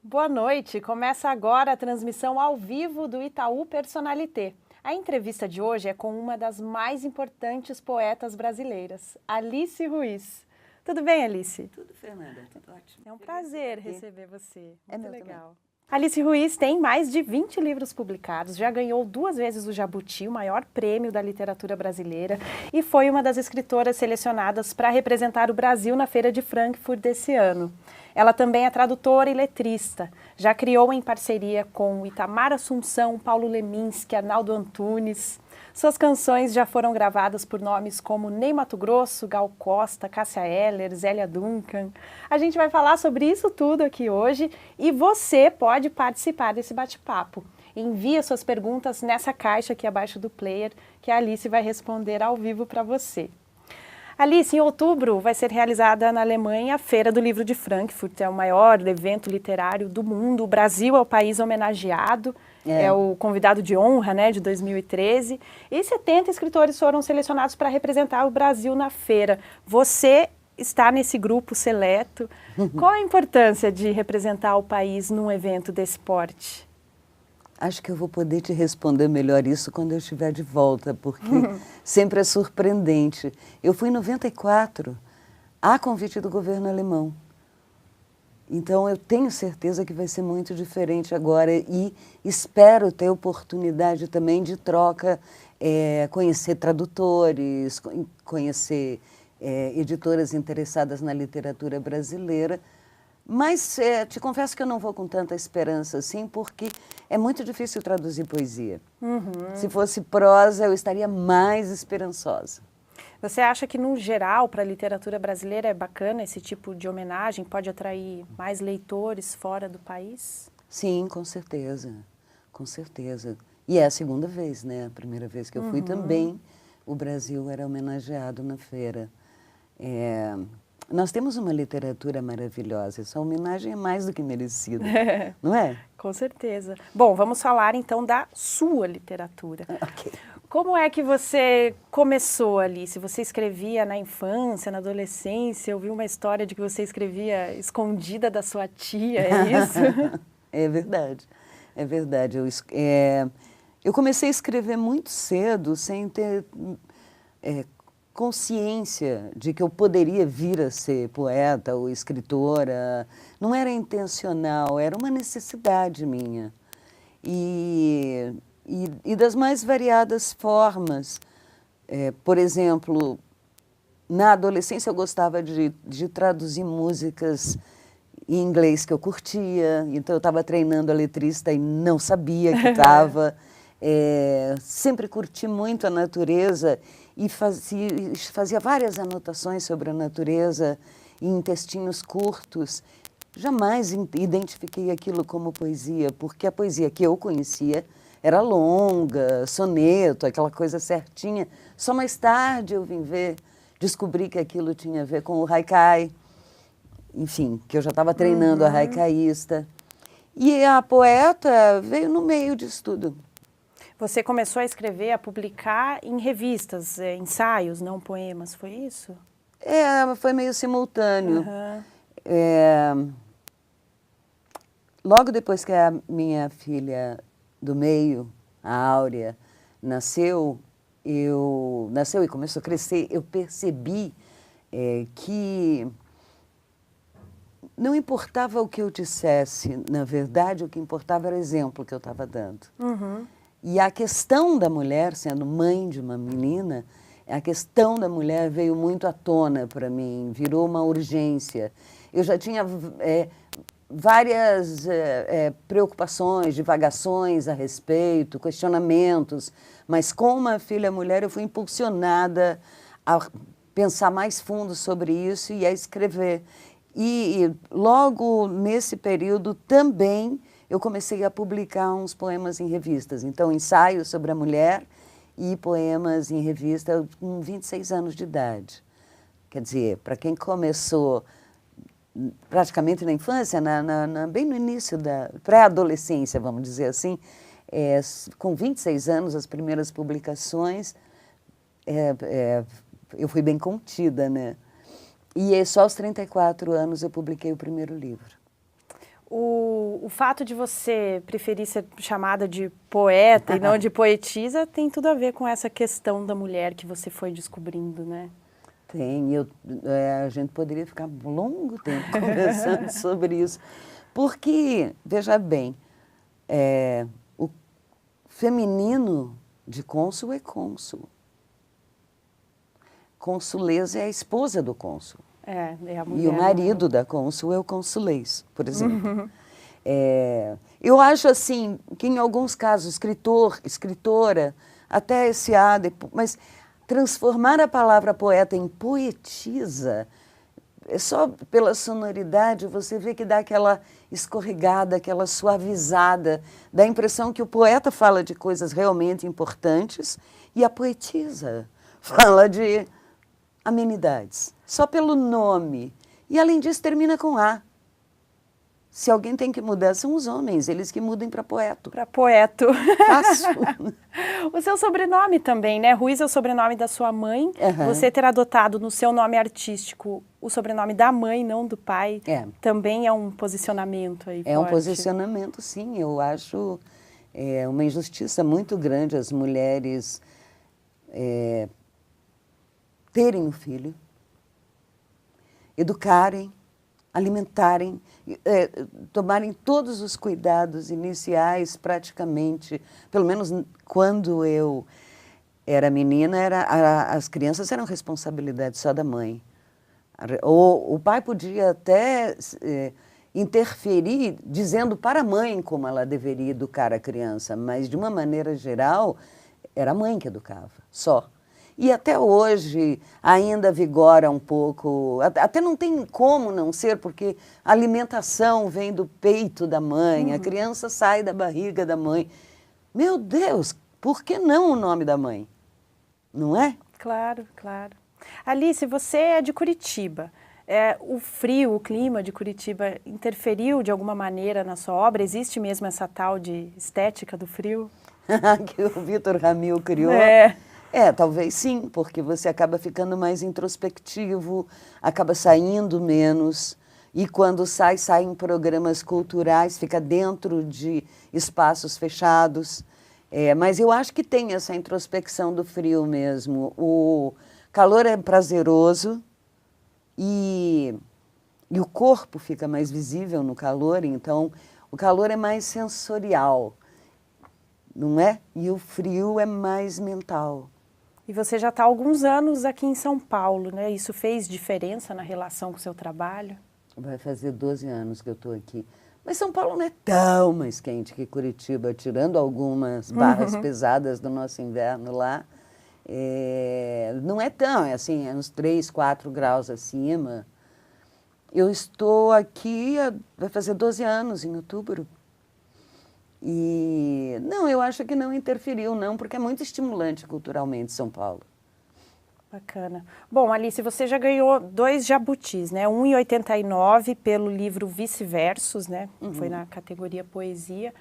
Boa noite, começa agora a transmissão ao vivo do Itaú Personalité. A entrevista de hoje é com uma das mais importantes poetas brasileiras, Alice Ruiz. Tudo bem, Alice? Tudo, Fernanda, tudo ótimo. É um prazer receber você. É Muito meu legal. Alice Ruiz tem mais de 20 livros publicados, já ganhou 2 vezes o Jabuti, o maior prêmio da literatura brasileira, e foi uma das escritoras selecionadas para representar o Brasil na Feira de Frankfurt desse ano. Ela também é tradutora e letrista. Já criou em parceria com Itamar Assunção, Paulo Leminski, Arnaldo Antunes. Suas canções já foram gravadas por nomes como Ney Matogrosso, Gal Costa, Cássia Eller, Zélia Duncan. A gente vai falar sobre isso tudo aqui hoje e você pode participar desse bate-papo. Envie suas perguntas nessa caixa aqui abaixo do player que a Alice vai responder ao vivo para você. Alice, em outubro vai ser realizada na Alemanha a Feira do Livro de Frankfurt, é o maior evento literário do mundo. O Brasil é o país homenageado, é o convidado de honra, né, de 2013. E 70 escritores foram selecionados para representar o Brasil na feira. Você está nesse grupo seleto. Qual a importância de representar o país num evento desse porte? Acho que eu vou poder te responder melhor isso quando eu estiver de volta, porque sempre é surpreendente. Eu fui em 94, a convite do governo alemão. Então eu tenho certeza que vai ser muito diferente agora e espero ter oportunidade também de troca, conhecer tradutores, conhecer editoras interessadas na literatura brasileira. Mas te confesso que eu não vou com tanta esperança assim, porque é muito difícil traduzir poesia. Se fosse prosa, eu estaria mais esperançosa. Você acha que, no geral, para a literatura brasileira é bacana esse tipo de homenagem? Pode atrair mais leitores fora do país? Sim, com certeza. Com certeza. E é a segunda vez, né? A primeira vez que eu fui também, o Brasil era homenageado na feira. Nós temos uma literatura maravilhosa, essa homenagem é mais do que merecida, não é? Com certeza. Bom, vamos falar então da sua literatura. Ok. Como é que você começou, Alice? Você escrevia na infância, na adolescência? Eu vi uma história de que você escrevia escondida da sua tia, é isso? É verdade, é verdade. Eu comecei a escrever muito cedo, sem ter consciência de que eu poderia vir a ser poeta ou escritora. Não era intencional, era uma necessidade minha. E das mais variadas formas. Por exemplo, na adolescência eu gostava de traduzir músicas em inglês que eu curtia, então eu estava treinando a letrista e não sabia que estava. Sempre curti muito a natureza e fazia várias anotações sobre a natureza em textinhos curtos. Jamais identifiquei aquilo como poesia, porque a poesia que eu conhecia era longa, soneto, aquela coisa certinha. Só mais tarde eu descobri que aquilo tinha a ver com o haikai, enfim, que eu já estava treinando a haikaísta. E a poeta veio no meio disso tudo. Você começou a escrever, a publicar em revistas, ensaios, não poemas, foi isso? Foi meio simultâneo. Logo depois que a minha filha do meio, a Áurea, nasceu e começou a crescer, eu percebi que não importava o que eu dissesse, na verdade, o que importava era o exemplo que eu estava dando. E a questão da mulher, sendo mãe de uma menina, a questão da mulher veio muito à tona para mim, virou uma urgência. Eu já tinha várias preocupações, divagações a respeito, questionamentos, mas com uma filha mulher eu fui impulsionada a pensar mais fundo sobre isso e a escrever. E logo nesse período também eu comecei a publicar uns poemas em revistas. Então, ensaios sobre a mulher e poemas em revista com 26 anos de idade. Quer dizer, para quem começou praticamente na infância, bem no início da pré-adolescência, vamos dizer assim, com 26 anos, as primeiras publicações, eu fui bem contida, né? E só aos 34 anos eu publiquei o primeiro livro. O fato de você preferir ser chamada de poeta e não de poetisa tem tudo a ver com essa questão da mulher que você foi descobrindo, né? Tem, a gente poderia ficar um longo tempo conversando sobre isso, porque, veja bem, o feminino de cônsul é cônsul. Consuleza é a esposa do cônsul. É a mulher. E o marido da cônsul é o consulês, por exemplo. Eu acho assim, que em alguns casos, escritor, escritora, até esse mas transformar a palavra poeta em poetisa, só pela sonoridade você vê que dá aquela escorregada, aquela suavizada, dá a impressão que o poeta fala de coisas realmente importantes e a poetisa fala de amenidades, só pelo nome. E além disso termina com A. Se alguém tem que mudar, são os homens, eles que mudem para poeto. Para poeto. Fácil. O seu sobrenome também, né? Ruiz é o sobrenome da sua mãe. Você ter adotado no seu nome artístico o sobrenome da mãe, não do pai, também é um posicionamento aí forte. Um posicionamento, sim. Eu acho uma injustiça muito grande as mulheres terem um filho, educarem, alimentarem, tomarem todos os cuidados iniciais praticamente, pelo menos quando eu era menina, as crianças eram responsabilidade só da mãe. O pai podia até interferir dizendo para a mãe como ela deveria educar a criança, mas de uma maneira geral era a mãe que educava, só. E até hoje ainda vigora um pouco, até não tem como não ser, porque a alimentação vem do peito da mãe, a criança sai da barriga da mãe. Meu Deus, por que não o nome da mãe? Não é? Claro, claro. Alice, você é de Curitiba. O frio, o clima de Curitiba interferiu de alguma maneira na sua obra? Existe mesmo essa tal de estética do frio? Que o Vitor Ramil criou? Talvez sim, porque você acaba ficando mais introspectivo, acaba saindo menos, e quando sai em programas culturais, fica dentro de espaços fechados. Mas eu acho que tem essa introspecção do frio mesmo. O calor é prazeroso e o corpo fica mais visível no calor, então o calor é mais sensorial, não é? E o frio é mais mental. E você já está há alguns anos aqui em São Paulo, né? Isso fez diferença na relação com o seu trabalho? Vai fazer 12 anos que eu estou aqui. Mas São Paulo não é tão mais quente que Curitiba, tirando algumas barras pesadas do nosso inverno lá. Não é tão, assim, uns 3, 4 graus acima. Eu estou aqui, vai fazer 12 anos em outubro. E não, eu acho que não interferiu, não, porque é muito estimulante culturalmente São Paulo. Bacana. Bom, Alice, você já ganhou 2 jabutis, né? Um em 89 pelo livro Vice-Versos, né? Foi na categoria Poesia.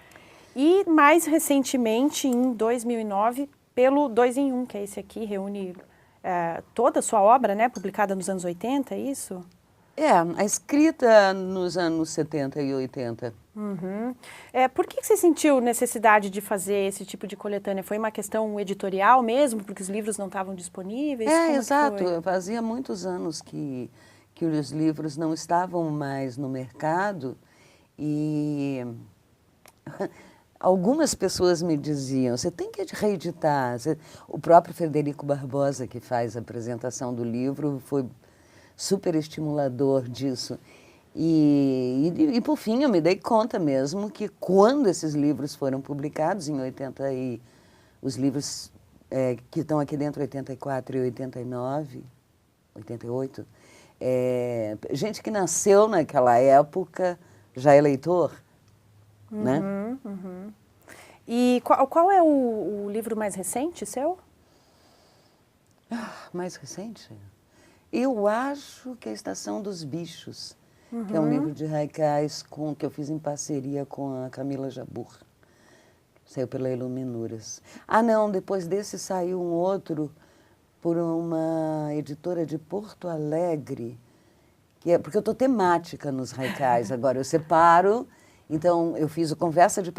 E mais recentemente, em 2009, pelo 2 em 1, que é esse aqui, reúne toda a sua obra, né? Publicada nos anos 80, é isso? A escrita nos anos 70 e 80. Por que você sentiu necessidade de fazer esse tipo de coletânea? Foi uma questão editorial mesmo, porque os livros não estavam disponíveis? Exato. Fazia muitos anos que os livros não estavam mais no mercado e algumas pessoas me diziam, você tem que reeditar. O próprio Frederico Barbosa, que faz a apresentação do livro, foi super estimulador disso. E por fim, eu me dei conta mesmo que quando esses livros foram publicados, em 80 e... Os livros que estão aqui dentro, 84 e 89, 88, gente que nasceu naquela época já é leitor, né? E qual é o livro mais recente seu? Mais recente? Eu acho que é a Estação dos Bichos, que é um livro de haikais que eu fiz em parceria com a Camila Jabbour. Saiu pela Iluminuras. Não, depois desse saiu um outro por uma editora de Porto Alegre, porque eu estou temática nos haikais agora. Eu separo Então, eu fiz o Conversa de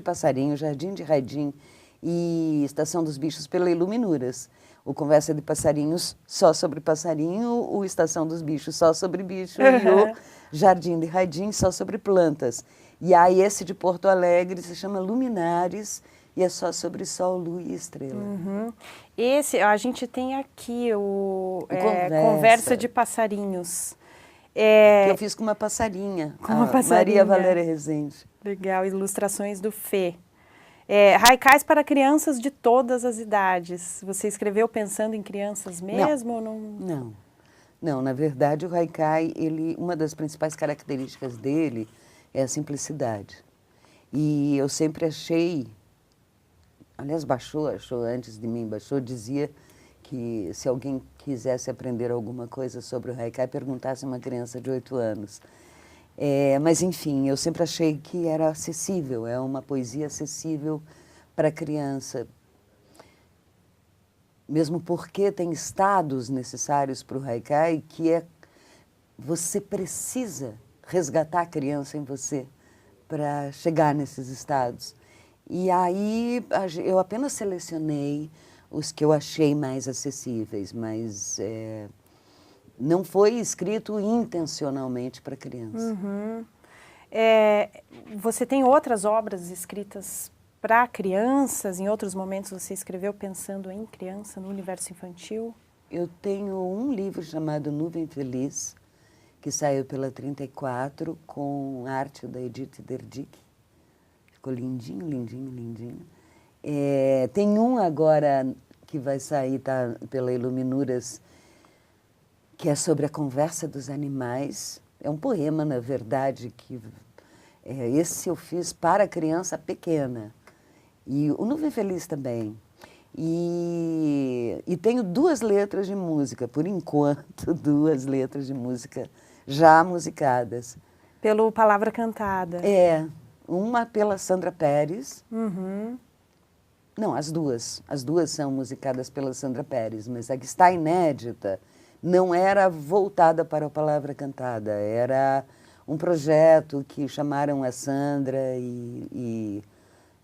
Passarinho, Jardim de Raidim e Estação dos Bichos pela Iluminuras. O Conversa de Passarinhos só sobre passarinho, o Estação dos Bichos só sobre bicho e o Jardim de Raidim só sobre plantas. E aí esse de Porto Alegre se chama Luminares e é só sobre sol, lua e estrela. Esse, a gente tem aqui o Conversa de Passarinhos. Que eu fiz com uma passarinha, Maria Valéria Rezende. Legal, ilustrações do Fê. Haikais para crianças de todas as idades. Você escreveu pensando em crianças mesmo? Não, na verdade o haikai, uma das principais características dele é a simplicidade. E eu sempre achei, aliás achou antes de mim, dizia que se alguém quisesse aprender alguma coisa sobre o haikai, perguntasse a uma criança de 8 anos. Mas, enfim, eu sempre achei que era acessível, é uma poesia acessível para a criança. Mesmo porque tem estados necessários para o haikai que você precisa resgatar a criança em você para chegar nesses estados. E aí eu apenas selecionei os que eu achei mais acessíveis, mas não foi escrito intencionalmente para criança. Você tem outras obras escritas para crianças? Em outros momentos você escreveu pensando em criança, no universo infantil? Eu tenho um livro chamado Nuvem Feliz, que saiu pela 34, com arte da Edith Derdick. Ficou lindinho, lindinho, lindinho. Tem um agora que vai sair pela Iluminuras, que é sobre a conversa dos animais. É um poema, na verdade, que esse eu fiz para criança pequena. E o Nuvem Feliz também. E tenho 2 letras de música, por enquanto, 2 letras de música já musicadas. Pelo Palavra Cantada. Uma pela Sandra Pérez. Não, as duas. As duas são musicadas pela Sandra Pérez, mas a que está inédita não era voltada para a Palavra Cantada, era um projeto que chamaram a Sandra e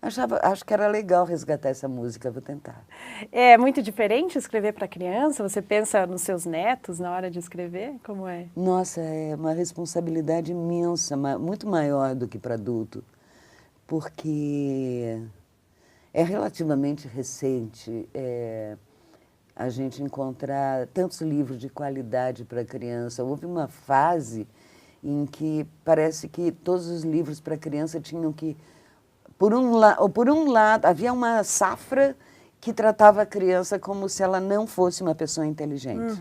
acho que era legal resgatar essa música, vou tentar. É muito diferente escrever para criança? Você pensa nos seus netos na hora de escrever? Como é? Nossa, é uma responsabilidade imensa, muito maior do que para adulto, porque é relativamente recente a gente encontrar tantos livros de qualidade para criança. Houve uma fase em que parece que todos os livros para criança tinham que... Por um lado, havia uma safra que tratava a criança como se ela não fosse uma pessoa inteligente.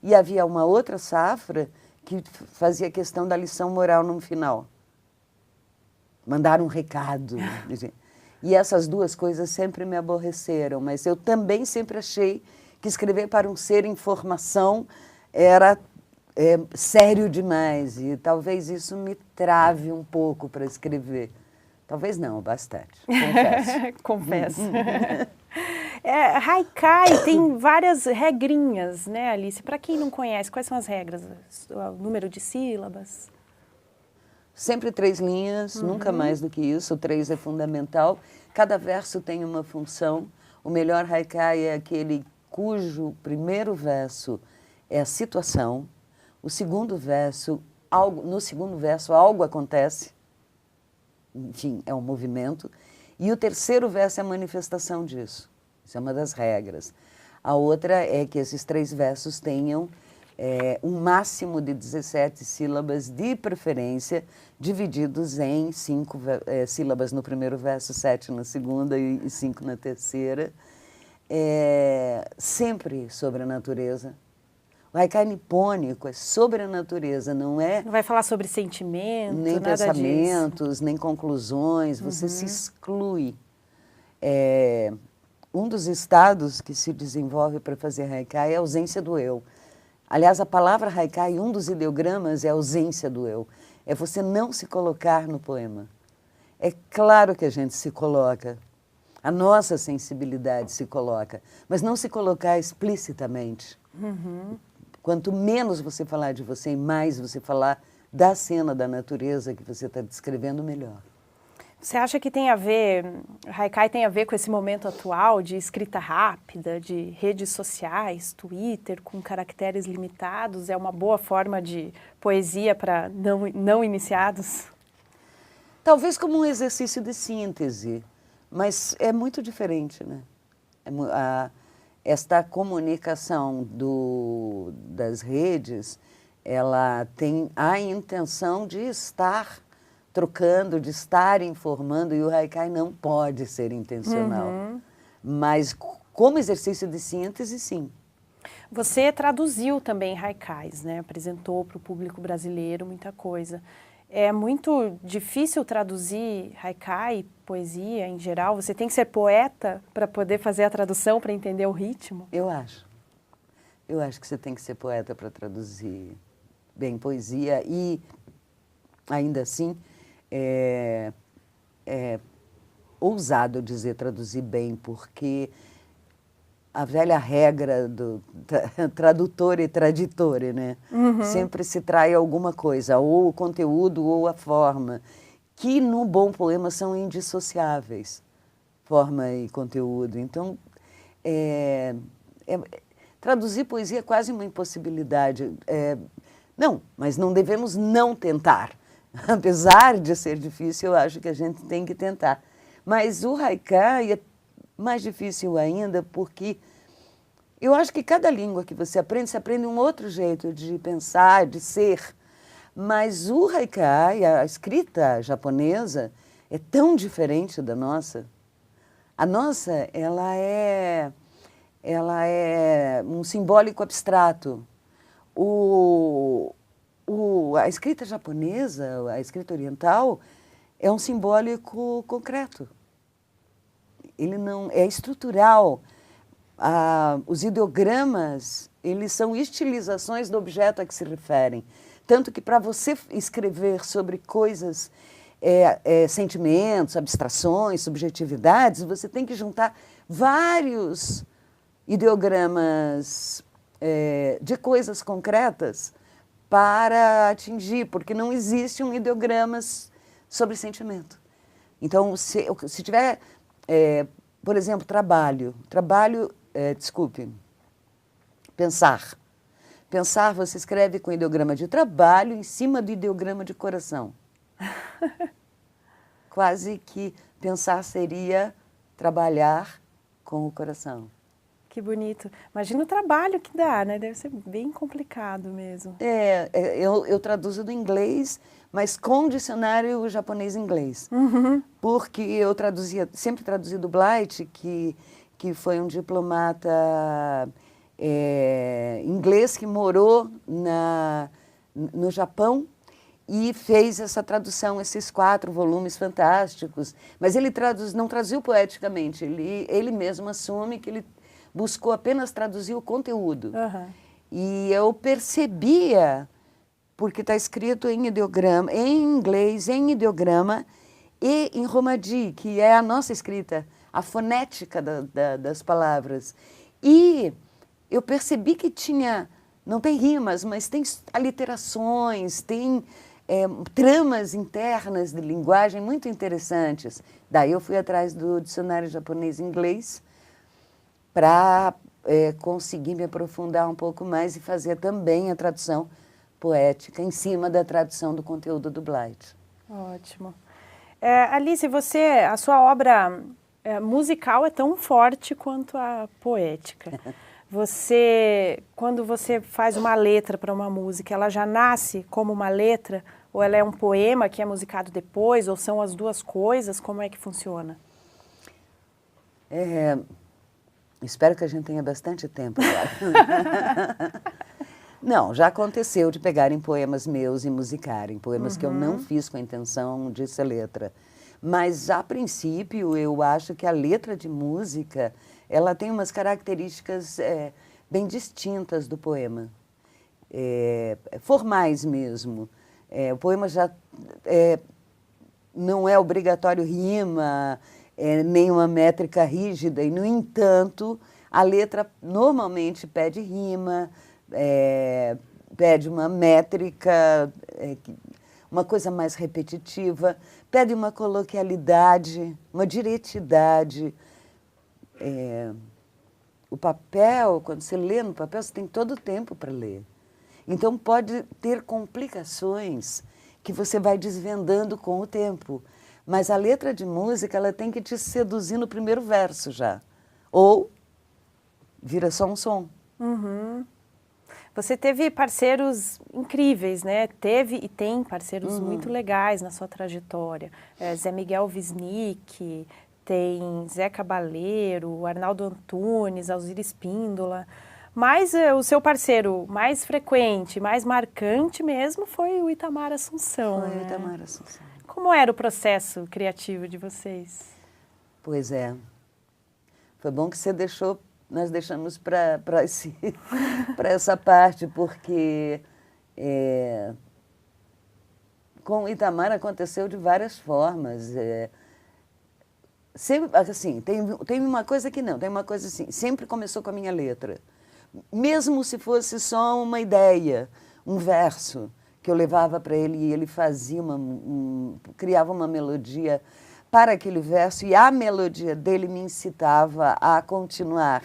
E havia uma outra safra que fazia questão da lição moral no final. Mandar um recado. E essas 2 coisas sempre me aborreceram, mas eu também sempre achei que escrever para um ser em formação era sério demais, e talvez isso me trave um pouco para escrever. Talvez não, bastante, confesso. Confesso. Haikai tem várias regrinhas, né, Alice? Para quem não conhece, quais são as regras? O número de sílabas? Sempre 3 linhas, nunca mais do que isso, 3 é fundamental. Cada verso tem uma função. O melhor haikai é aquele cujo primeiro verso é a situação, no segundo verso algo acontece, enfim, é um movimento, e o terceiro verso é a manifestação disso. Isso é uma das regras. A outra é que esses 3 versos tenham um máximo de 17 sílabas, de preferência, divididos em 5 sílabas no primeiro verso, 7 na segunda e 5 na terceira. Sempre sobre a natureza. O haikai nipônico é sobre a natureza, não é... Não vai falar sobre sentimento, nem nada pensamentos, disso. Nem conclusões, você se exclui. Um dos estados que se desenvolve para fazer haikai é a ausência do eu. Aliás, a palavra haikai, um dos ideogramas é a ausência do eu. É você não se colocar no poema. É claro que a gente se coloca, a nossa sensibilidade se coloca, mas não se colocar explicitamente. Quanto menos você falar de você e mais você falar da cena da natureza que você está descrevendo, melhor. Você acha que tem a ver, Haikai tem a ver com esse momento atual de escrita rápida, de redes sociais, Twitter, com caracteres limitados? É uma boa forma de poesia para não iniciados? Talvez como um exercício de síntese, mas é muito diferente, né? Esta comunicação das redes, ela tem a intenção de estar trocando, de estar informando, e o Haikai não pode ser intencional. Mas como exercício de síntese, sim. Você traduziu também Haikais, né? Apresentou para o público brasileiro muita coisa. É muito difícil traduzir Haikai, poesia em geral? Você tem que ser poeta para poder fazer a tradução, para entender o ritmo? Eu acho. Eu acho que você tem que ser poeta para traduzir bem poesia e, ainda assim, é ousado dizer traduzir bem, porque a velha regra do tradutor e traditore, né? Sempre se trai alguma coisa, ou o conteúdo ou a forma, que no bom poema são indissociáveis, forma e conteúdo. Então, traduzir poesia é quase uma impossibilidade. Não, mas não devemos não tentar. Apesar de ser difícil, eu acho que a gente tem que tentar. Mas o Haikai é mais difícil ainda porque eu acho que cada língua que você aprende um outro jeito de pensar, de ser. Mas o Haikai, a escrita japonesa, é tão diferente da nossa. A nossa, ela é um simbólico abstrato. A escrita japonesa, a escrita oriental, é um simbólico concreto. Ele não é estrutural. Os ideogramas, eles são estilizações do objeto a que se referem. Tanto que para você escrever sobre coisas, sentimentos, abstrações, subjetividades, você tem que juntar vários ideogramas de coisas concretas para atingir, porque não existe um ideograma sobre sentimento. Então, se tiver, por exemplo, pensar. Pensar, você escreve com ideograma de trabalho em cima do ideograma de coração. Quase que pensar seria trabalhar com o coração. Que bonito. Imagina o trabalho que dá, né? Deve ser bem complicado mesmo. Eu traduzo do inglês, mas com dicionário japonês-inglês. Porque eu sempre traduzi do Blight, que foi um diplomata inglês que morou no Japão e fez essa tradução, esses 4 volumes fantásticos. Mas ele não traduziu poeticamente, ele mesmo assume que ele buscou apenas traduzir o conteúdo. E eu percebia, porque está escrito em ideograma, em inglês, em ideograma e em Romaji, que é a nossa escrita, a fonética das palavras. E eu percebi que não tem rimas, mas tem aliterações, tem tramas internas de linguagem muito interessantes. Daí eu fui atrás do dicionário japonês-inglês para conseguir me aprofundar um pouco mais e fazer também a tradução poética em cima da tradução do conteúdo do Blight. Ótimo. Alice, a sua obra musical é tão forte quanto a poética. Quando você faz uma letra para uma música, ela já nasce como uma letra? Ou ela é um poema que é musicado depois? Ou são as duas coisas? Como é que funciona? Espero que a gente tenha bastante tempo. Não, já aconteceu de pegarem poemas meus e musicarem, poemas que eu não fiz com a intenção de ser letra. Mas, a princípio, eu acho que a letra de música, ela tem umas características bem distintas do poema, formais mesmo. O poema já não é obrigatório rima, nem uma métrica rígida, e, no entanto, a letra normalmente pede rima, pede uma métrica uma coisa mais repetitiva, pede uma coloquialidade, uma diretidade. O papel, quando você lê no papel, você tem todo o tempo para ler. Então pode ter complicações que você vai desvendando com o tempo. Mas a letra de música, ela tem que te seduzir no primeiro verso já. Ou vira só um som. Uhum. Você teve parceiros incríveis, né? Teve e tem parceiros muito legais na sua trajetória. Zé Miguel Wisnik, tem Zé Cabaleiro, Arnaldo Antunes, Alzira Espíndola. Mas o seu parceiro mais frequente, mais marcante mesmo foi o Itamar Assunção. Foi né? o Itamar Assunção. Como era o processo criativo de vocês? Pois é. Foi bom que você deixou, nós deixamos para essa parte, porque com o Itamar aconteceu de várias formas. Sempre, assim, tem uma coisa que não, tem uma coisa assim, sempre começou com a minha letra. Mesmo se fosse só uma ideia, um verso que eu levava para ele e ele fazia criava uma melodia para aquele verso e a melodia dele me incitava a continuar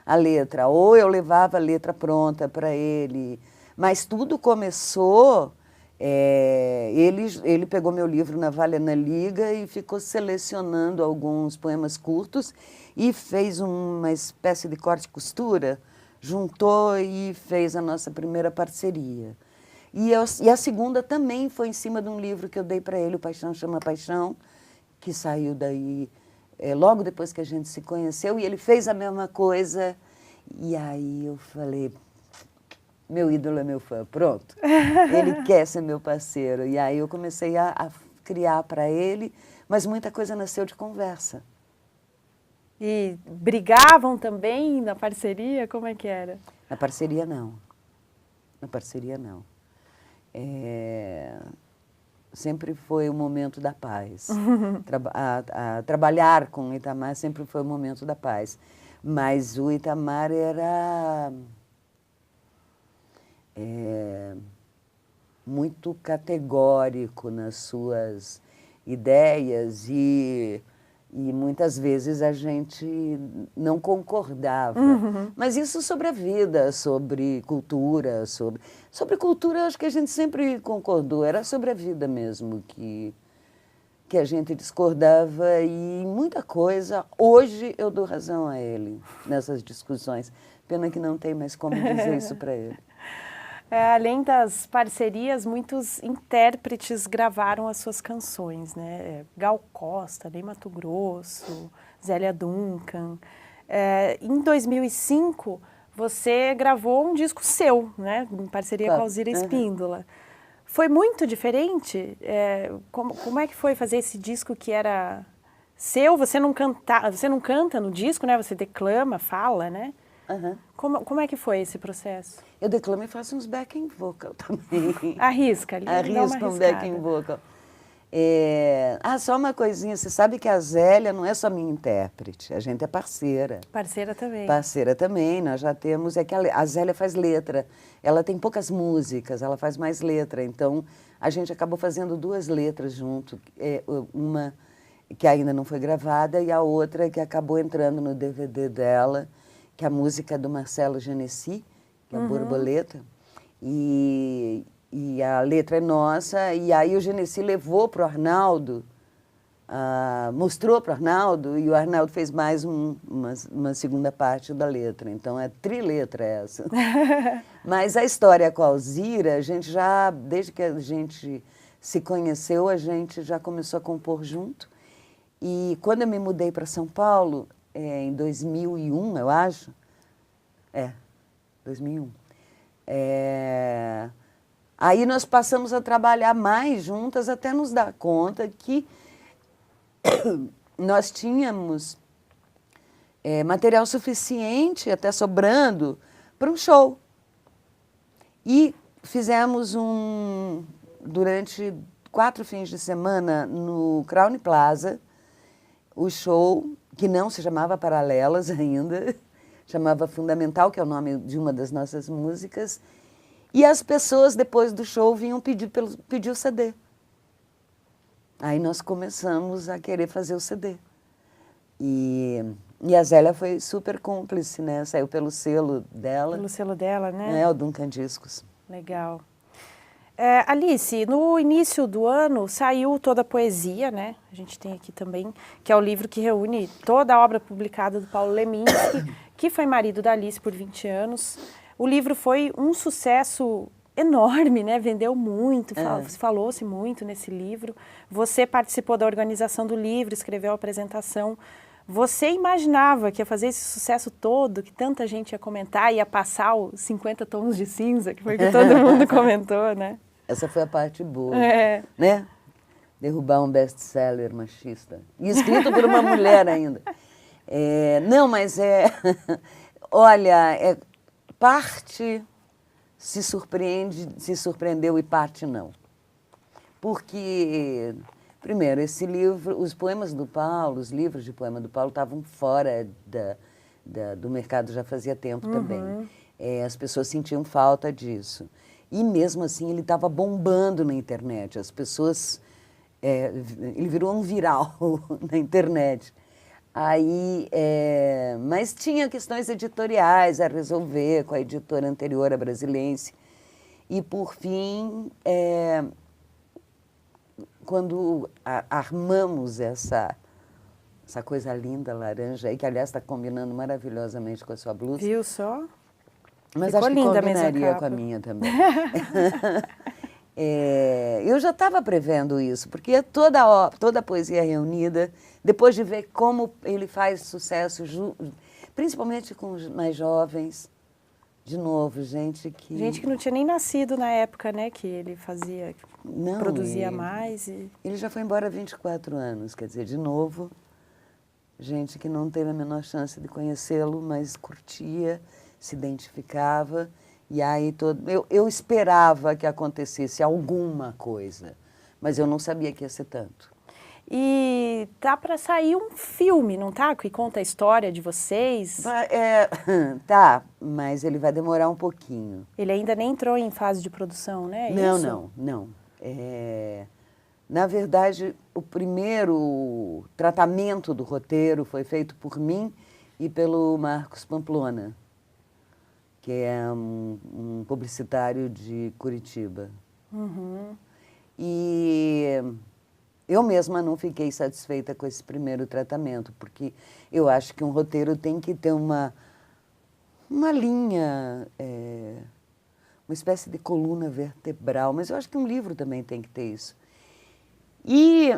a letra. Ou eu levava a letra pronta para ele. Mas tudo começou... ele pegou meu livro Navalha na Liga e ficou selecionando alguns poemas curtos e fez uma espécie de corte e costura, juntou e fez a nossa primeira parceria. E a segunda também foi em cima de um livro que eu dei para ele, O Paixão Chama Paixão, que saiu daí logo depois que a gente se conheceu, e ele fez a mesma coisa. E aí eu falei, meu ídolo é meu fã, pronto. Ele quer ser meu parceiro. E aí eu comecei a criar para ele, mas muita coisa nasceu de conversa. E brigavam também na parceria? Como é que era? Na parceria, não. Na parceria, não. Sempre foi o momento da paz. Trabalhar com o Itamar sempre foi o momento da paz. Mas o Itamar era muito categórico nas suas ideias e muitas vezes a gente não concordava. Mas isso sobre a vida, sobre cultura, sobre cultura acho que a gente sempre concordou, era sobre a vida mesmo que a gente discordava e muita coisa. Hoje eu dou razão a ele nessas discussões. Pena que não tem mais como dizer isso para ele. Além das parcerias, muitos intérpretes gravaram as suas canções, né? Gal Costa, Ney Matogrosso, Zélia Duncan. Em 2005, você gravou um disco seu, né? Em parceria com a Alzira Espíndola. Foi muito diferente? Como é que foi fazer esse disco que era seu? Você não canta no disco, né? Você declama, fala, né? Como é que foi esse processo? Eu declamo e faço uns backing vocal também. Arrisca ali. Arrisca um backing vocal. Só uma coisinha, você sabe que a Zélia não é só minha intérprete, a gente é parceira. Parceira também. Parceira também, nós já temos, que a Zélia faz letra, ela tem poucas músicas, ela faz mais letra, então a gente acabou fazendo 2 letras junto, uma que ainda não foi gravada e a outra que acabou entrando no DVD dela, que é a música do Marcelo Genesi, que é a Borboleta, e a letra é nossa, e aí o Genesi levou para o Arnaldo, mostrou para o Arnaldo, e o Arnaldo fez mais uma segunda parte da letra, então é triletra essa. Mas a história com a Alzira, a gente já, desde que a gente se conheceu, a gente já começou a compor junto, e quando eu me mudei para São Paulo, em 2001, eu acho. 2001. Aí nós passamos a trabalhar mais juntas até nos dar conta que nós tínhamos material suficiente, até sobrando, para um show. E fizemos durante 4 fins de semana no Crowne Plaza, o show, que não se chamava Paralelas ainda, chamava Fundamental, que é o nome de uma das nossas músicas, e as pessoas, depois do show, vinham pedir o CD. Aí nós começamos a querer fazer o CD. E a Zélia foi super cúmplice, né? Saiu pelo selo dela. Pelo selo dela, né? É, o Duncan Discos. Legal. Alice, no início do ano saiu Toda a Poesia, né? A gente tem aqui também, que é o livro que reúne toda a obra publicada do Paulo Leminski, que foi marido da Alice por 20 anos. O livro foi um sucesso enorme, né? Vendeu muito, falou-se muito nesse livro. Você participou da organização do livro, escreveu a apresentação. Você imaginava que ia fazer esse sucesso todo, que tanta gente ia comentar, ia passar os 50 tons de cinza, que foi o que todo mundo comentou, né? Essa foi a parte boa, né? Derrubar um best-seller machista. E escrito por uma mulher ainda. Não, mas olha, parte se surpreendeu e parte não. Porque, primeiro, esse livro, os poemas do Paulo, os livros de poema do Paulo estavam fora do mercado já fazia tempo também. As pessoas sentiam falta disso. E mesmo assim ele estava bombando na internet. As pessoas... ele virou um viral na internet. Aí, mas tinha questões editoriais a resolver com a editora anterior, a Brasilense. E, por fim, quando armamos essa coisa linda, laranja, aí, que, aliás, está combinando maravilhosamente com a sua blusa. Viu só? Mas ficou acho que linda combinaria com a minha também. Eu já estava prevendo isso, porque toda a poesia reunida, depois de ver como ele faz sucesso, principalmente com os mais jovens, de novo, gente que... Gente que não tinha nem nascido na época, né, que ele fazia, produzia mais. Ele já foi embora há 24 anos, quer dizer, de novo, gente que não teve a menor chance de conhecê-lo, mas curtia, se identificava. E aí eu esperava que acontecesse alguma coisa, mas eu não sabia que ia ser tanto. E tá para sair um filme, não tá? Que conta a história de vocês. Tá, mas ele vai demorar um pouquinho. Ele ainda nem entrou em fase de produção, né? Não. Na verdade, o primeiro tratamento do roteiro foi feito por mim e pelo Marcos Pamplona, que é um publicitário de Curitiba. E eu mesma não fiquei satisfeita com esse primeiro tratamento, porque eu acho que um roteiro tem que ter uma linha, uma espécie de coluna vertebral, mas eu acho que um livro também tem que ter isso. E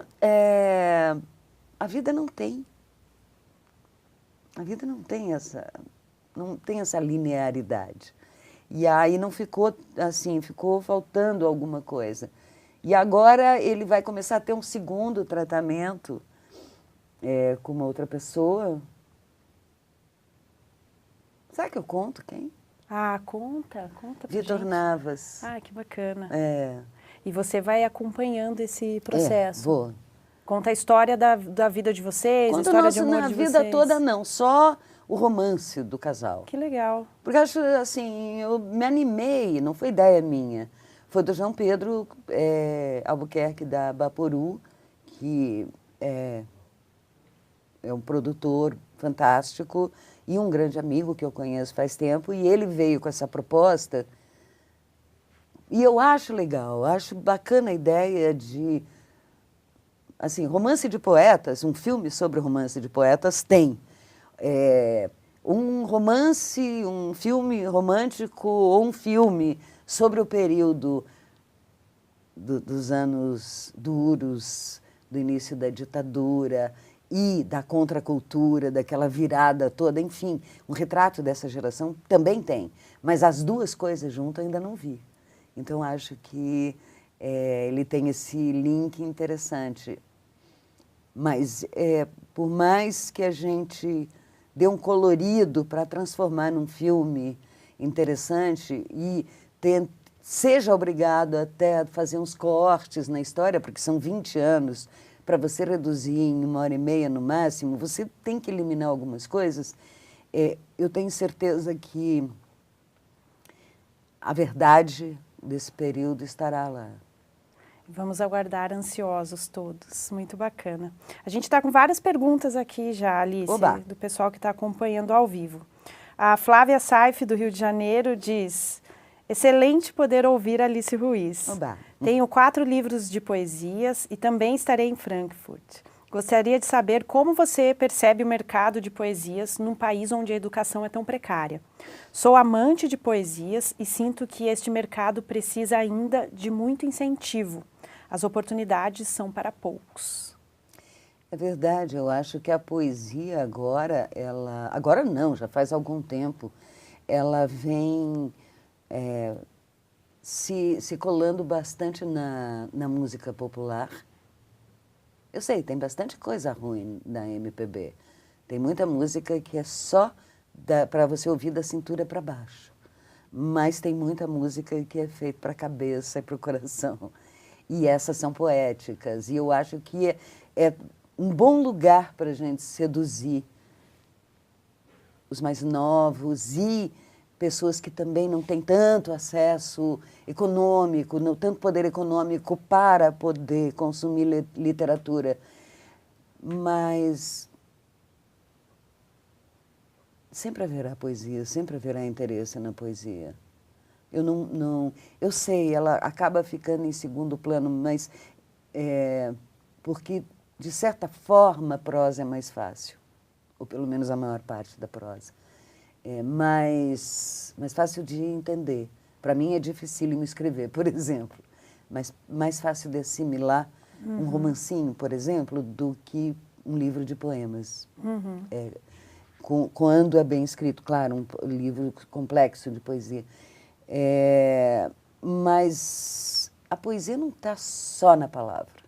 a vida não tem. A vida não tem essa linearidade. E aí não ficou assim, ficou faltando alguma coisa. E agora ele vai começar a ter um segundo tratamento com uma outra pessoa. Será que eu conto quem? Conta pra Vitor gente. Navas. Que bacana. E você vai acompanhando esse processo? Vou. Conta a história da vida de vocês, a história de amor de vocês? Na vida toda não, só o romance do casal. Que legal. Porque acho assim, eu me animei, não foi ideia minha. Foi do João Pedro Albuquerque da Baporu, que é um produtor fantástico e um grande amigo que eu conheço faz tempo, e ele veio com essa proposta. E eu acho legal, acho bacana a ideia de, assim, romance de poetas, um filme sobre romance de poetas tem. Um filme romântico ou um filme sobre o período dos anos duros, do início da ditadura e da contracultura, daquela virada toda, enfim, um retrato dessa geração também tem, mas as duas coisas juntas ainda não vi. Então acho que ele tem esse link interessante. Mas por mais que a gente dê um colorido para transformar num filme interessante e seja obrigado até a fazer uns cortes na história, porque são 20 anos, para você reduzir em 1h30 no máximo, você tem que eliminar algumas coisas. Eu tenho certeza que a verdade desse período estará lá. Vamos aguardar ansiosos todos. Muito bacana. A gente está com várias perguntas aqui já, Alice, Oba. do pessoal que está acompanhando ao vivo. A Flávia Saif, do Rio de Janeiro, diz: excelente poder ouvir Alice Ruiz. Oba. Tenho 4 livros de poesias e também estarei em Frankfurt. Gostaria de saber como você percebe o mercado de poesias num país onde a educação é tão precária. Sou amante de poesias e sinto que este mercado precisa ainda de muito incentivo. As oportunidades são para poucos. É verdade, eu acho que a poesia agora, agora não, já faz algum tempo, ela vem se colando bastante na música popular. Eu sei, tem bastante coisa ruim na MPB. Tem muita música que é só para você ouvir da cintura para baixo. Mas tem muita música que é feita para a cabeça e para o coração. E essas são poéticas. E eu acho que é um bom lugar para a gente seduzir os mais novos e pessoas que também não têm tanto acesso econômico, não tanto poder econômico para poder consumir literatura. Mas sempre haverá poesia, sempre haverá interesse na poesia. Eu sei, ela acaba ficando em segundo plano, mas porque, de certa forma, a prosa é mais fácil, ou pelo menos a maior parte da prosa. É mais fácil de entender. Para mim é dificílimo escrever, por exemplo, mas mais fácil de assimilar um romancinho, por exemplo, do que um livro de poemas. Quando é bem escrito, claro, um livro complexo de poesia. Mas a poesia não está só na palavra.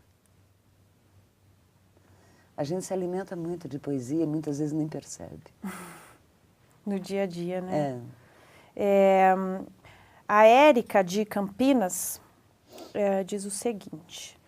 A gente se alimenta muito de poesia e muitas vezes nem percebe. No dia a dia, né? A Érica, de Campinas, diz o seguinte: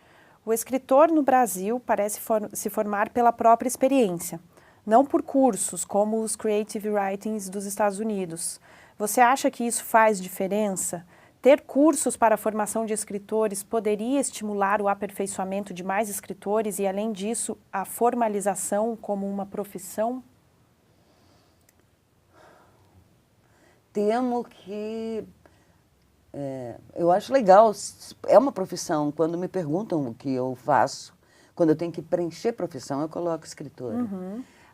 o escritor no Brasil parece se formar pela própria experiência, não por cursos como os Creative Writings dos Estados Unidos. Você acha que isso faz diferença? Ter cursos para a formação de escritores poderia estimular o aperfeiçoamento de mais escritores e, além disso, a formalização como uma profissão? Temo que... eu acho legal, é uma profissão. Quando me perguntam o que eu faço, quando eu tenho que preencher profissão, eu coloco escritora.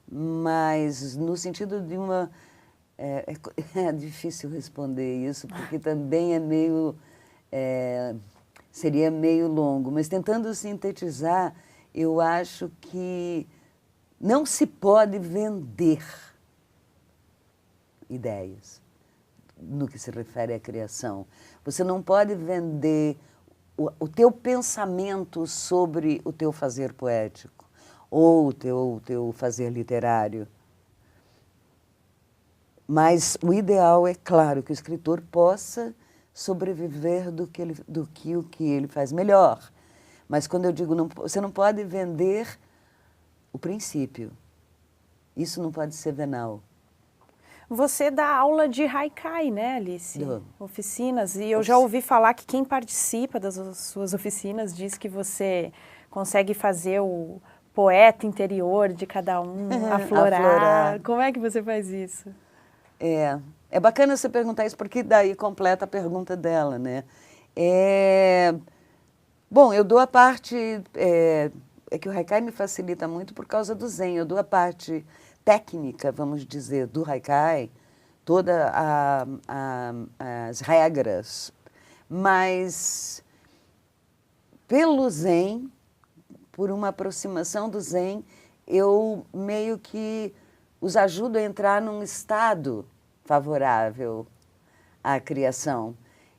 Mas no sentido de uma... É difícil responder isso, porque também seria meio longo. Mas tentando sintetizar, eu acho que não se pode vender ideias no que se refere à criação. Você não pode vender o teu pensamento sobre o teu fazer poético ou o teu fazer literário. Mas o ideal é, claro, que o escritor possa sobreviver do que ele faz melhor. Mas quando eu digo, você não pode vender o princípio. Isso não pode ser venal. Você dá aula de haikai, né, Alice? Oficinas. E eu já ouvi falar que quem participa das suas oficinas diz que você consegue fazer o poeta interior de cada um aflorar. Como é que você faz isso? É bacana você perguntar isso, porque daí completa a pergunta dela, né? Bom, eu dou a parte... É que o haikai me facilita muito por causa do Zen. Eu dou a parte técnica, vamos dizer, do haikai, todas as regras, mas pelo Zen, por uma aproximação do Zen, eu meio que os ajudo a entrar num estado favorável à criação.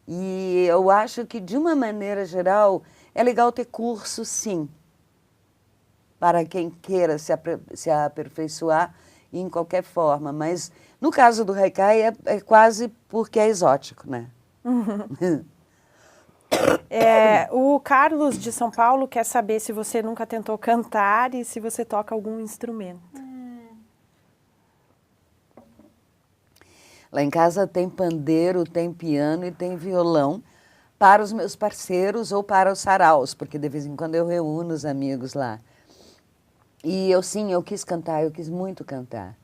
E eu acho que, de uma maneira geral, é legal ter curso, sim, para quem queira se aperfeiçoar em qualquer forma. Mas, no caso do haikai, é quase porque é exótico, né? O Carlos, de São Paulo, quer saber se você nunca tentou cantar e se você toca algum instrumento. Lá em casa tem pandeiro, tem piano e tem violão. para os meus parceiros ou para os saraus, porque de vez em quando eu reúno os amigos lá. E eu quis cantar, eu quis muito cantar.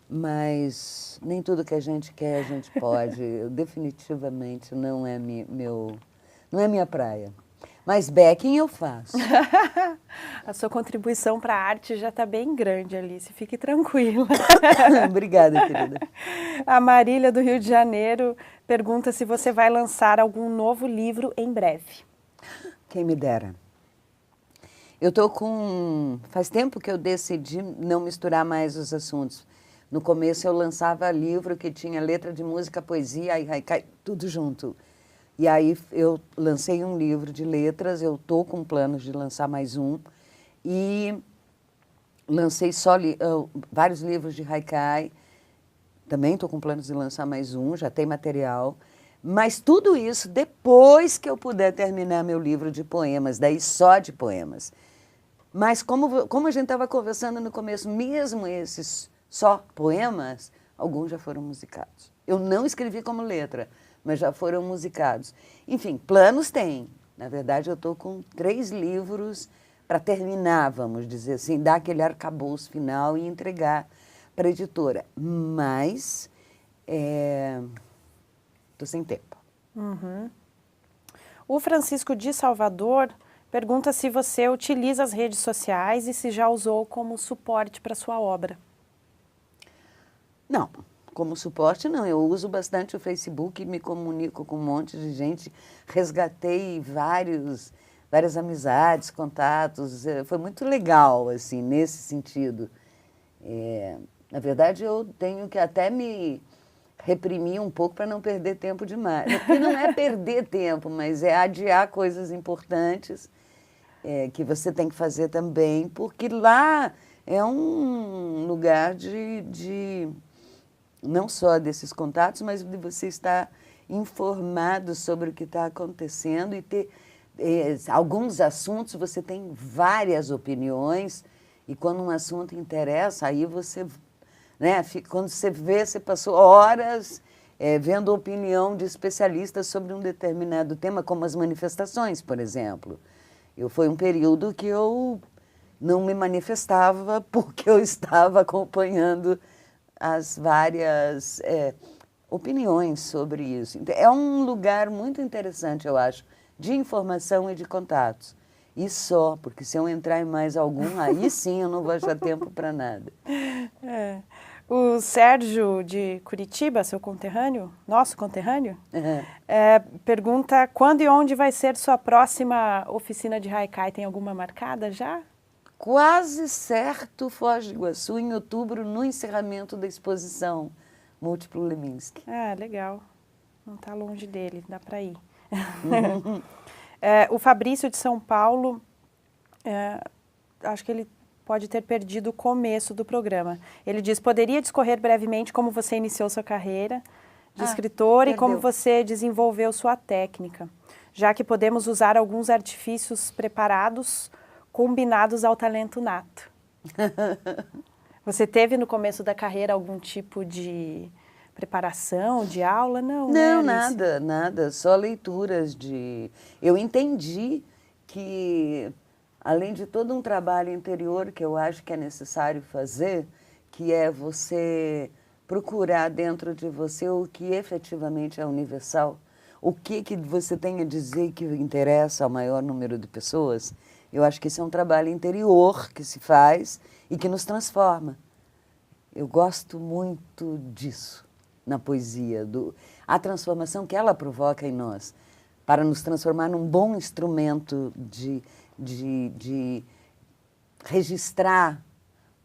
Mas nem tudo que a gente quer a gente pode. Definitivamente não é minha praia. Mas backing eu faço. A sua contribuição para a arte já está bem grande, Alice. Fique tranquila. Obrigada, querida. A Marília, do Rio de Janeiro, pergunta se você vai lançar algum novo livro em breve. Quem me dera. Faz tempo que eu decidi não misturar mais os assuntos. No começo eu lançava livro que tinha letra de música, poesia e haikai, tudo junto. E aí eu lancei um livro de letras, eu estou com planos de lançar mais um. E lancei vários livros de haikai, também estou com planos de lançar mais um, já tem material. Mas tudo isso depois que eu puder terminar meu livro de poemas, daí só de poemas. Mas como a gente estava conversando no começo, mesmo esses só poemas, alguns já foram musicados. Eu não escrevi como letra, mas já foram musicados. Enfim, planos tem. Na verdade, eu estou com 3 livros para terminar, vamos dizer assim, dar aquele arcabouço final e entregar para a editora. Mas estou sem tempo. Uhum. O Francisco de Salvador pergunta se você utiliza as redes sociais e se já usou como suporte para sua obra. Não, como suporte não. Eu uso bastante o Facebook, me comunico com um monte de gente, resgatei várias amizades, contatos. Foi muito legal, assim, nesse sentido. Na verdade, eu tenho que até me reprimir um pouco para não perder tempo demais. Porque não é perder tempo, mas é adiar coisas importantes que você tem que fazer também, porque lá é um lugar de não só desses contatos, mas de você estar informado sobre o que está acontecendo e ter alguns assuntos, você tem várias opiniões, e quando um assunto interessa, aí você, né, quando você vê, você passou horas vendo a opinião de especialistas sobre um determinado tema, como as manifestações, por exemplo. Foi um período que eu não me manifestava porque eu estava acompanhando as várias opiniões sobre isso. Então, é um lugar muito interessante, eu acho, de informação e de contatos. E só, porque se eu entrar em mais algum, aí sim eu não vou achar tempo para nada. O Sérgio de Curitiba, seu conterrâneo, nosso conterrâneo, pergunta quando e onde vai ser sua próxima oficina de haikai. Tem alguma marcada já? Quase certo, Foz do Iguaçu, em outubro, no encerramento da exposição Múltiplo Leminski. Ah, legal. Não está longe dele, dá para ir. O Fabrício de São Paulo, acho que ele pode ter perdido o começo do programa. Ele diz, poderia discorrer brevemente como você iniciou sua carreira de escritora e como você desenvolveu sua técnica, já que podemos usar alguns artifícios preparados combinados ao talento nato. Você teve no começo da carreira algum tipo de preparação, de aula? Não, não, né, nada, só leituras Eu entendi que, além de todo um trabalho interior que eu acho que é necessário fazer, que é você procurar dentro de você o que efetivamente é universal, o que você tem a dizer que interessa ao maior número de pessoas. Eu acho que esse é um trabalho interior que se faz e que nos transforma. Eu gosto muito disso na poesia, a transformação que ela provoca em nós, para nos transformar num bom instrumento de registrar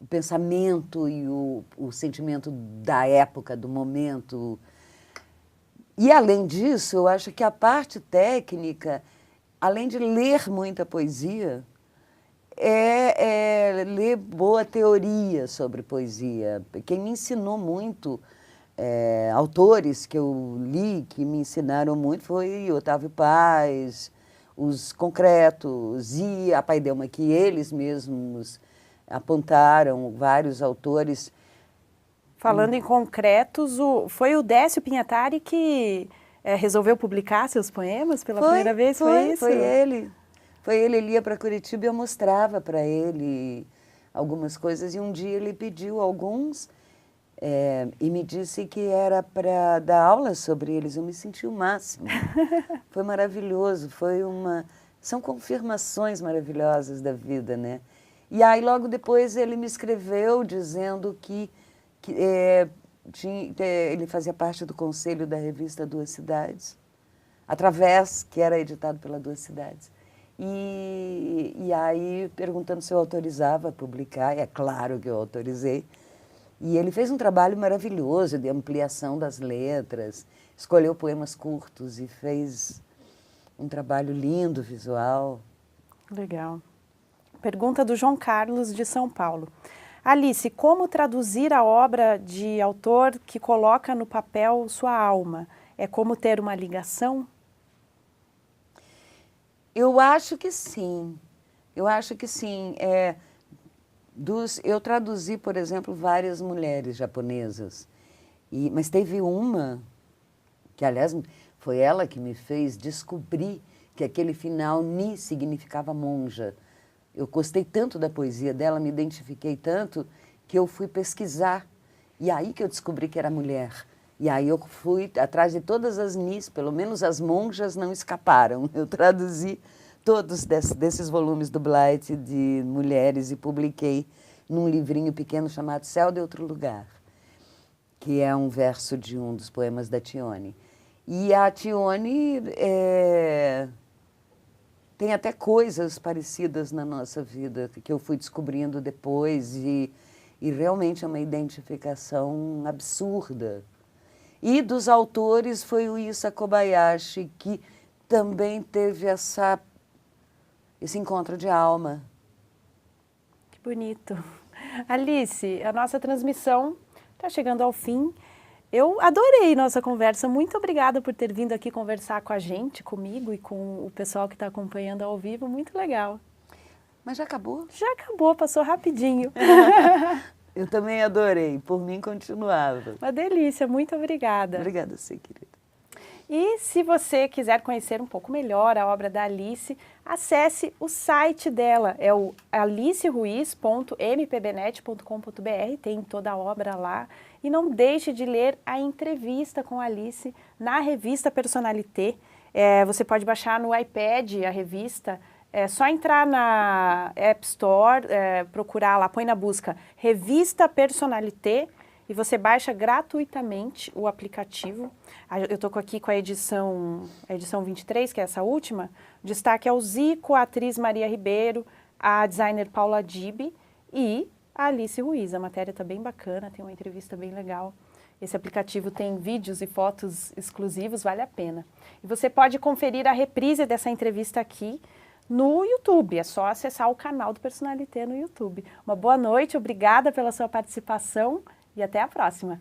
o pensamento e o sentimento da época, do momento. E, além disso, eu acho que a parte técnica, além de ler muita poesia, ler boa teoria sobre poesia. Quem me ensinou muito, autores que eu li, que me ensinaram muito, foi Otávio Paz, os Concretos e a Paidelma, que eles mesmos apontaram, vários autores. Falando em Concretos, foi o Décio Pinhatari que resolveu publicar seus poemas pela primeira vez? Foi isso? Foi ele. Ele ia para Curitiba e eu mostrava para ele algumas coisas. E um dia ele pediu alguns e me disse que era para dar aula sobre eles. Eu me senti o máximo. Foi maravilhoso. São confirmações maravilhosas da vida, né? E aí, logo depois, ele me escreveu dizendo que ele fazia parte do conselho da revista Duas Cidades, que era editado pela Duas Cidades. E aí, perguntando se eu autorizava a publicar, e é claro que eu autorizei. E ele fez um trabalho maravilhoso de ampliação das letras, escolheu poemas curtos e fez um trabalho lindo, visual. Legal. Pergunta do João Carlos, de São Paulo. Alice, como traduzir a obra de autor que coloca no papel sua alma? É como ter uma ligação? Eu acho que sim. Eu traduzi, por exemplo, várias mulheres japonesas. Mas teve uma, que aliás foi ela que me fez descobrir que aquele final ni significava monja. Eu gostei tanto da poesia dela, me identifiquei tanto, que eu fui pesquisar. E aí que eu descobri que era mulher. E aí eu fui atrás de todas as nis, pelo menos as monjas não escaparam. Eu traduzi todos desses volumes do Blyth de mulheres e publiquei num livrinho pequeno chamado Céu de Outro Lugar, que é um verso de um dos poemas da Tione. E a Tione tem até coisas parecidas na nossa vida que eu fui descobrindo depois e realmente é uma identificação absurda. E dos autores foi o Issa Kobayashi, que também teve esse encontro de alma. Que bonito. Alice, a nossa transmissão está chegando ao fim. Eu adorei nossa conversa. Muito obrigada por ter vindo aqui conversar com a gente, comigo e com o pessoal que está acompanhando ao vivo. Muito legal. Mas já acabou? Já acabou, passou rapidinho. Eu também adorei. Por mim, continuava. Uma delícia. Muito obrigada. Obrigada a você, querida. E se você quiser conhecer um pouco melhor a obra da Alice, acesse o site dela, é o aliceruiz.mpbnet.com.br, tem toda a obra lá. E não deixe de ler a entrevista com a Alice na revista Personalité. Você pode baixar no iPad a revista, é só entrar na App Store, procurar lá, põe na busca Revista Personalité, e você baixa gratuitamente o aplicativo. Eu estou aqui com a edição 23, que é essa última. O destaque é o Zico, a atriz Maria Ribeiro, a designer Paula Dib e a Alice Ruiz. A matéria está bem bacana, tem uma entrevista bem legal. Esse aplicativo tem vídeos e fotos exclusivos, vale a pena. E você pode conferir a reprise dessa entrevista aqui no YouTube. É só acessar o canal do Personalité no YouTube. Uma boa noite, obrigada pela sua participação. E até a próxima!